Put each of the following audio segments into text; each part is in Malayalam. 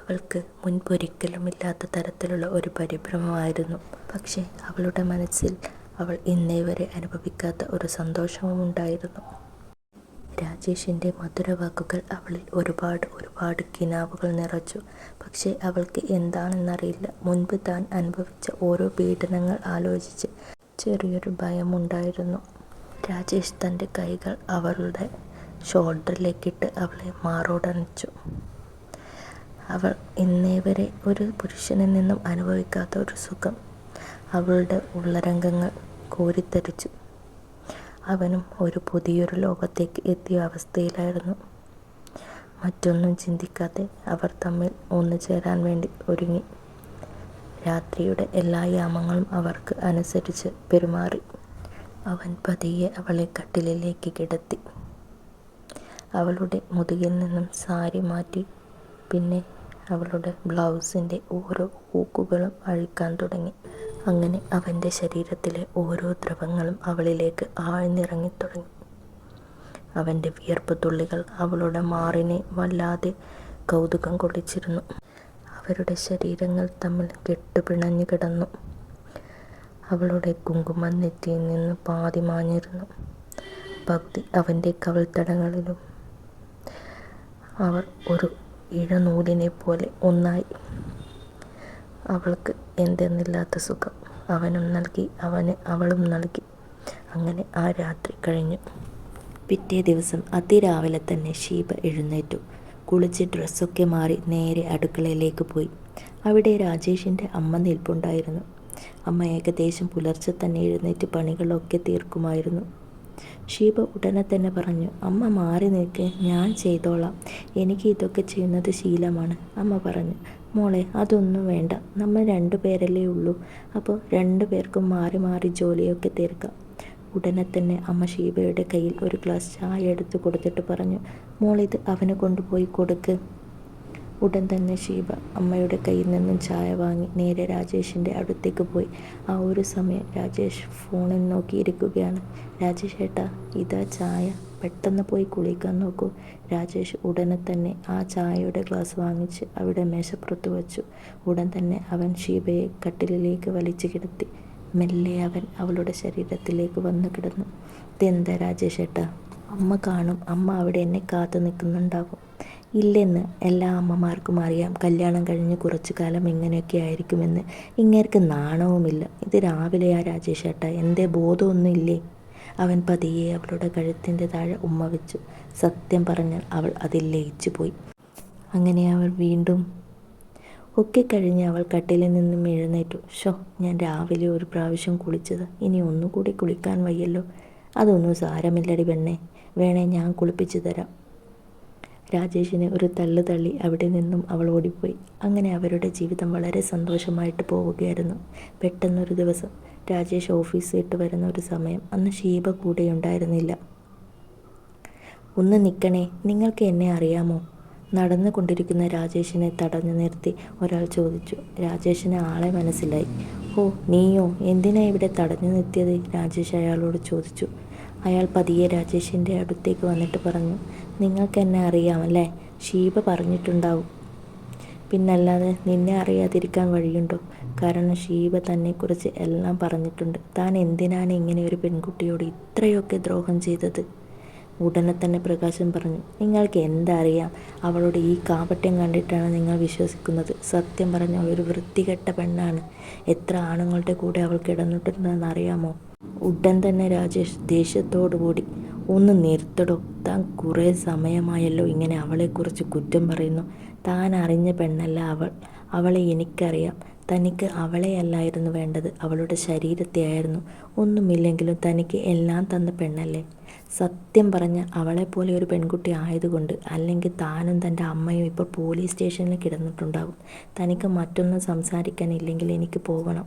അവൾക്ക് മുൻപൊരിക്കലുമില്ലാത്ത തരത്തിലുള്ള ഒരു പരിഭ്രമമായിരുന്നു. പക്ഷേ അവളുടെ മനസ്സിൽ അവൾ ഇന്നേ വരെ അനുഭവിക്കാത്ത ഒരു സന്തോഷവും ഉണ്ടായിരുന്നു. രാജേഷിൻ്റെ മധുരവാക്കുകൾ അവളിൽ ഒരുപാട് കിനാവുകൾ നിറച്ചു. പക്ഷേ അവൾക്ക് എന്താണെന്നറിയില്ല. മുൻപ് താൻ അനുഭവിച്ച ഓരോ പീഡനങ്ങൾ ആലോചിച്ച് ചെറിയൊരു ഭയമുണ്ടായിരുന്നു. രാജേഷ് തൻ്റെ കൈകൾ അവളുടെ ഷോൾഡറിലേക്കിട്ട് അവളെ മാറോടണച്ചു. അവൾ ഇന്നേ വരെ ഒരു പുരുഷനിൽ നിന്നും അനുഭവിക്കാത്ത ഒരു സുഖം അവളുടെ ഉള്ളരംഗങ്ങൾ കോരിത്തരിച്ചു. അവനും ഒരു പുതിയൊരു ലോകത്തേക്ക് എത്തിയ അവസ്ഥയിലായിരുന്നു. മറ്റൊന്നും ചിന്തിക്കാതെ അവർ തമ്മിൽ ഒന്നുചേരാൻ വേണ്ടി ഒരുങ്ങി. രാത്രിയുടെ എല്ലാ യാമങ്ങളും അവർക്ക് അനുസരിച്ച് പെരുമാറി. അവൻ പതിയെ അവളെ കട്ടിലിലേക്ക് കിടത്തി. അവളുടെ മുതുകിൽ നിന്നും സാരി മാറ്റി. പിന്നെ അവളുടെ ബ്ലൗസിൻ്റെ ഓരോ ഹൂക്കുകളും അഴിക്കാൻ തുടങ്ങി. അങ്ങനെ അവൻ്റെ ശരീരത്തിലെ ഓരോ ദ്രവങ്ങളും അവളിലേക്ക് ആഴ്ന്നിറങ്ങിത്തുടങ്ങി. അവൻ്റെ വിയർപ്പ് തുള്ളികൾ അവളുടെ മാറിനെ വല്ലാതെ കൗതുകം കൊള്ളിച്ചിരുന്നു. അവരുടെ ശരീരങ്ങൾ തമ്മിൽ കെട്ടുപിണഞ്ഞു കിടന്നു. അവളുടെ കുങ്കുമം നെറ്റിയിൽ നിന്ന് പാതി മാഞ്ഞിരുന്നു. പകുതി അവൻ്റെ കവിൾത്തടങ്ങളിലും. അവർ ഒരു ഇഴനൂലിനെ പോലെ ഒന്നായി. അവൾക്ക് എന്തെന്നില്ലാത്ത സുഖം അവനും നൽകി, അവന് അവളും നൽകി. അങ്ങനെ ആ രാത്രി കഴിഞ്ഞു. പിറ്റേ ദിവസം അതിരാവിലെ തന്നെ ഷീബ എഴുന്നേറ്റു. കുളിച്ച് ഡ്രസ്സൊക്കെ മാറി നേരെ അടുക്കളയിലേക്ക് പോയി. അവിടെ രാജേഷിൻ്റെ അമ്മ നിൽപ്പുണ്ടായിരുന്നു. അമ്മ ഏകദേശം പുലർച്ചെ തന്നെ എഴുന്നേറ്റ് പണികളൊക്കെ തീർക്കുമായിരുന്നു. ഷീബ ഉടനെ തന്നെ പറഞ്ഞു, അമ്മ മാറി നിൽക്ക്, ഞാൻ ചെയ്തോളാം, എനിക്ക് ഇതൊക്കെ ചെയ്യുന്നത് ശീലമാണ്. അമ്മ പറഞ്ഞു, മോളെ അതൊന്നും വേണ്ട, നമ്മൾ 2 പേരല്ലേ ഉള്ളൂ, അപ്പോൾ 2 പേർക്കും മാറി മാറി ജോലിയൊക്കെ തീർക്കാം. ഉടനെ തന്നെ അമ്മ ഷീബയുടെ കയ്യിൽ ഒരു ഗ്ലാസ് ചായ എടുത്ത് കൊടുത്തിട്ട് പറഞ്ഞു, മോളിത് അവന് കൊണ്ടുപോയി കൊടുക്ക്. ഉടൻ തന്നെ ഷീബ അമ്മയുടെ കയ്യിൽ നിന്നും ചായ വാങ്ങി നേരെ രാജേഷിൻ്റെ അടുത്തേക്ക് പോയി. ആ ഒരു സമയം രാജേഷ് ഫോണിൽ നോക്കിയിരിക്കുകയാണ്. രാജേഷ് ഏട്ടാ, ഇതാ ചായ, പെട്ടെന്ന് പോയി കുളിക്കാൻ നോക്കൂ. രാജേഷ് ഉടനെ തന്നെ ആ ചായയുടെ ഗ്ലാസ് വാങ്ങിച്ച് അവിടെ മേശപ്പുറത്ത് വച്ചു. ഉടൻ തന്നെ അവൻ ഷീബയെ കട്ടിലിലേക്ക് വലിച്ചു കിടത്തി. മെല്ലെ അവൻ അവളുടെ ശരീരത്തിലേക്ക് വന്നു കിടന്നു. ഇതെന്താ രാജേഷ് ഏട്ടാ? അമ്മ കാണും, അമ്മ അവിടെ എന്നെ കാത്തു നിൽക്കുന്നുണ്ടാവും. ഇല്ലെന്ന് എല്ലാ അമ്മമാർക്കും അറിയാം, കല്യാണം കഴിഞ്ഞ് കുറച്ചു കാലം ഇങ്ങനെയൊക്കെ ആയിരിക്കുമെന്ന്. ഇങ്ങേർക്ക് നാണവുമില്ല. ഇത് രാവിലെയാ രാജേഷ് ഏട്ടാ, എന്തേ ബോധമൊന്നും ഇല്ലേ? അവൻ പതിയെ അവളുടെ കഴുത്തിൻ്റെ താഴെ ഉമ്മ വെച്ചു. സത്യം പറഞ്ഞാൽ അവൾ അതിൽ ലയിച്ചു പോയി. അങ്ങനെ അവൾ വീണ്ടും ഒക്കെ കഴിഞ്ഞ് അവൾ കട്ടിലിൽ നിന്നും എഴുന്നേറ്റു. ഞാൻ രാവിലെ ഒരു പ്രാവശ്യം കുളിച്ചത്, ഇനി ഒന്നുകൂടി കുളിക്കാൻ വയ്യല്ലോ. അതൊന്നും സാരമില്ലടി പെണ്ണേ, വേണേ ഞാൻ കുളിപ്പിച്ചു തരാം. രാജേഷിനെ ഒരു തള്ളു തള്ളി അവിടെ നിന്നും അവൾ ഓടിപ്പോയി. അങ്ങനെ അവരുടെ ജീവിതം വളരെ സന്തോഷമായിട്ട് പോവുകയായിരുന്നു. പെട്ടെന്നൊരു ദിവസം രാജേഷ് ഓഫീസ് വിട്ട് വരുന്ന ഒരു സമയം. അന്ന് ഷീബ കൂടെ ഉണ്ടായിരുന്നില്ല. ഒന്ന് നിൽക്കണേ, നിങ്ങൾക്ക് എന്നെ അറിയാമോ? നടന്നു കൊണ്ടിരിക്കുന്ന രാജേഷിനെ തടഞ്ഞു നിർത്തി ഒരാൾ ചോദിച്ചു. രാജേഷിന് ആളെ മനസ്സിലായി. ഓ, നീയോ? എന്തിനാ ഇവിടെ തടഞ്ഞു നിർത്തിയത്? രാജേഷ് അയാളോട് ചോദിച്ചു. അയാൾ പതിയെ രാജേഷിൻ്റെ അടുത്തേക്ക് വന്നിട്ട് പറഞ്ഞു, നിങ്ങൾക്ക് എന്നെ അറിയാമല്ലേ? ഷീബ പറഞ്ഞിട്ടുണ്ടാവും. പിന്നല്ലാതെ നിന്നെ അറിയാതിരിക്കാൻ വഴിയുണ്ടോ? കാരണം ഷീബ തന്നെക്കുറിച്ച് എല്ലാം പറഞ്ഞിട്ടുണ്ട്. താൻ എന്തിനാണ് ഇങ്ങനെ ഒരു പെൺകുട്ടിയോട് ഇത്രയൊക്കെ ദ്രോഹം ചെയ്തത്? ഉടനെ തന്നെ പ്രകാശൻ പറഞ്ഞു, നിങ്ങൾക്ക് എന്തറിയാം? അവളുടെ ഈ കാപട്യം കണ്ടിട്ടാണ് നിങ്ങൾ വിശ്വസിക്കുന്നത്. സത്യം പറഞ്ഞ ഒരു വൃത്തികെട്ട പെണ്ണാണ്. എത്ര ആണുങ്ങളുടെ കൂടെ അവൾ കിടന്നിട്ടുണ്ടെന്ന് അറിയാമോ? ഉടൻ തന്നെ രാജേഷ് ദേഷ്യത്തോടു കൂടി, ഒന്ന് നിർത്തടോ, താൻ കുറേ സമയമായല്ലോ ഇങ്ങനെ അവളെക്കുറിച്ച് കുറ്റം പറയുന്നു. താൻ അറിഞ്ഞ പെണ്ണല്ല അവൾ. അവളെ എനിക്കറിയാം. തനിക്ക് അവളെയല്ലായിരുന്നു വേണ്ടത്, അവളുടെ ശരീരത്തെ ആയിരുന്നു. ഒന്നുമില്ലെങ്കിലും തനിക്ക് എല്ലാം തന്ന പെണ്ണല്ലേ. സത്യം പറഞ്ഞാൽ അവളെപ്പോലെ ഒരു പെൺകുട്ടി ആയതുകൊണ്ട്, അല്ലെങ്കിൽ താനും തൻ്റെ അമ്മയും ഇപ്പോൾ പോലീസ് സ്റ്റേഷനിൽ കിടന്നിട്ടുണ്ടാകും. തനിക്ക് മറ്റൊന്നും സംസാരിക്കാനില്ലെങ്കിൽ എനിക്ക് പോകണം.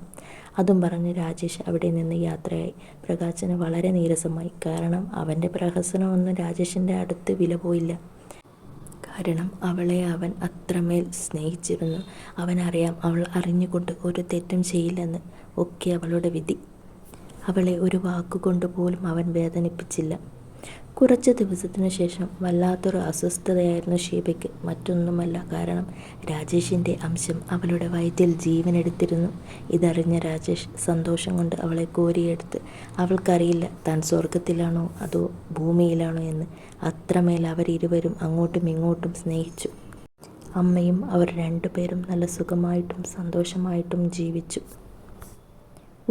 അതും പറഞ്ഞ് രാജേഷ് അവിടെ നിന്ന് യാത്രയായി. പ്രകാശന് വളരെ നീരസമായി. കാരണം അവൻ്റെ പ്രഹസനമൊന്നും രാജേഷിൻ്റെ അടുത്ത് വില പോയില്ല. കാരണം അവളെ അവൻ അത്രമേൽ സ്നേഹിച്ചിരുന്നു. അവനറിയാം അവൾ അറിഞ്ഞുകൊണ്ട് ഒരു തെറ്റും ചെയ്യില്ലെന്ന്. ഒക്കെ അവളുടെ വിധി. അവളെ ഒരു വാക്കുകൊണ്ട് പോലും അവൻ വേദനിപ്പിച്ചില്ല. കുറച്ച് ദിവസത്തിനു ശേഷം വല്ലാത്തൊരു അസ്വസ്ഥതയായിരുന്നു ഷീബയ്ക്ക്. മറ്റൊന്നുമല്ല, കാരണം രാജേഷിൻ്റെ അംശം അവളുടെ വയറ്റിൽ ജീവനെടുത്തിരുന്നു. ഇതറിഞ്ഞ രാജേഷ് സന്തോഷം കൊണ്ട് അവളെ കോരിയെടുത്ത്. അവൾക്കറിയില്ല താൻ സ്വർഗത്തിലാണോ അതോ ഭൂമിയിലാണോ എന്ന്. അത്രമേൽ അവരിരുവരും അങ്ങോട്ടും ഇങ്ങോട്ടും സ്നേഹിച്ചു. അമ്മയും അവർ രണ്ടുപേരും നല്ല സുഖമായിട്ടും സന്തോഷമായിട്ടും ജീവിച്ചു.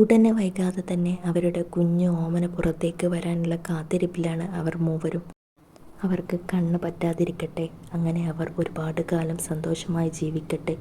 ഉടനെ വൈകാതെ തന്നെ അവരുടെ കുഞ്ഞു ഓമന പുറത്തേക്ക് വരാനുള്ള കാത്തിരിപ്പിലാണ് അവർ മൂവരും. അവർക്ക് കണ്ണ് പറ്റാതിരിക്കട്ടെ. അങ്ങനെ അവർ ഒരുപാട് കാലം സന്തോഷമായി ജീവിക്കട്ടെ.